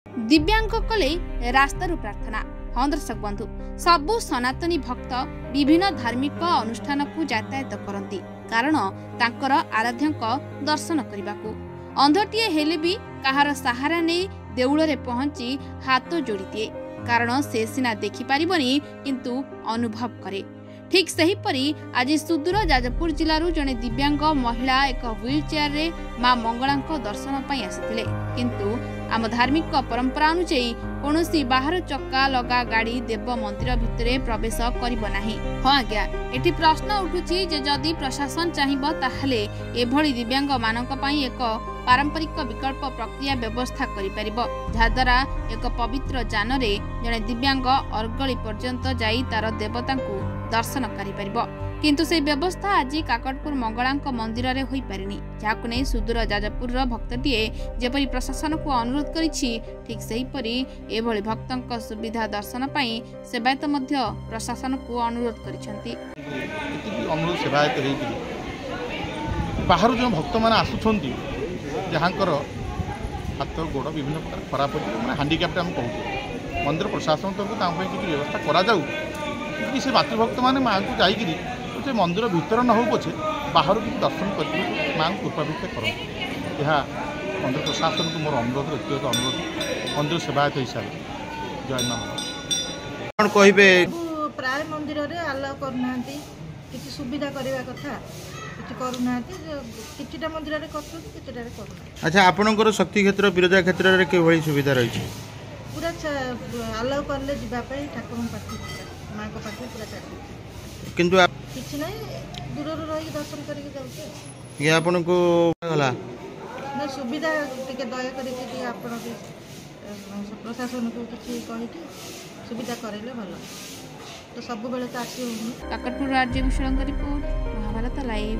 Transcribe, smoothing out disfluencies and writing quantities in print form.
दिव्यांग कले रास्तारू प्रार्थना। हाँ दर्शक बंधु, सबु सनातनी भक्त विभिन्न धार्मिक अनुष्ठान को यातायात करती कारण तांकर आराध्यक दर्शन करने को। अंधटीए हेले भी कहार सहारा नहीं देउल रे पहुंची हाथ जोड़ी दिए कारण से सीना देखी पारिबनी किंतु अनुभव करे। ठीक सेहीपरि आज सुदूर जाजपुर जिलूर जड़े दिव्यांग महिला एक व्हील चेयर रे मां मंगला दर्शन पाई आसिथिले किंतु आम धार्मिक परंपरा अनुसार कौनसी बाहर चक्का लगा गाड़ी देव मंदिर भितरे प्रवेश करिब नाही। हाँ आज्ञा, एटी प्रश्न उठुछि जे जदि प्रशासन चाहिबो ताहले एभली दिव्यांग मानक पई एक पारंपरिक विकल्प प्रक्रिया व्यवस्था करि परिबो, जहाद्वारा एक पवित्र जान रे जड़े दिव्यांग अर्गली पर्यंत जाई तार देवता को दर्शन करि परिबो। किंतु से व्यवस्था आज काकटपुर मंगला मंदिर रे होई पारिनी, जाहाकु नै सुदूर जाजपुर भक्तटीए जेपरि प्रशासन को अनुरोध करिछि ठीक सेहीपरि एभली भक्तंक सुविधा दर्शन पई सेवायत मध्य प्रशासन को अनुरोध करिसेंती। अनुरोध सेवायत हेइति बाहर जो भक्त माने आसुछंती जहाँकर हाथ गोड़ विभिन्न प्रकार खराब होती है हांडिक्याप्ट आम कहूँ मंदिर प्रशासन तरफ किसी व्यवस्था करा जाऊ कि से मातृभक्त मैंने माँ को जाकि से मंदिर भीतर न हो पछे बाहर किसी दर्शन कर माँ को कृपाभिक्षा कर मंदिर प्रशासन को मोर अनुरोध व्यक्तिगत अनुरोध मंदिर सेवायत हिसाब से जय मां कहे प्राय मंदिर आलाउ करना किसी सुविधा करने कथा करूना किटा मंदिर कर। अच्छा, आपनकर शक्ति क्षेत्र विरजा क्षेत्र रे के भली सुविधा रही पूरा आलाउ करले जीवाई ठाकुर पाखे माँ को पाखे पूरा चाहिए किंतु किसी ना दूर रही दर्शन करके जाऊे ये आपन को गला ना सुविधा टिके दया करके आपण प्रशासन को किसी कही सुविधा करेले भल तो सब बेले तो आसी होनी। काकटपुर राज्य विश्राम रिपोर्ट महाभारत लाइव।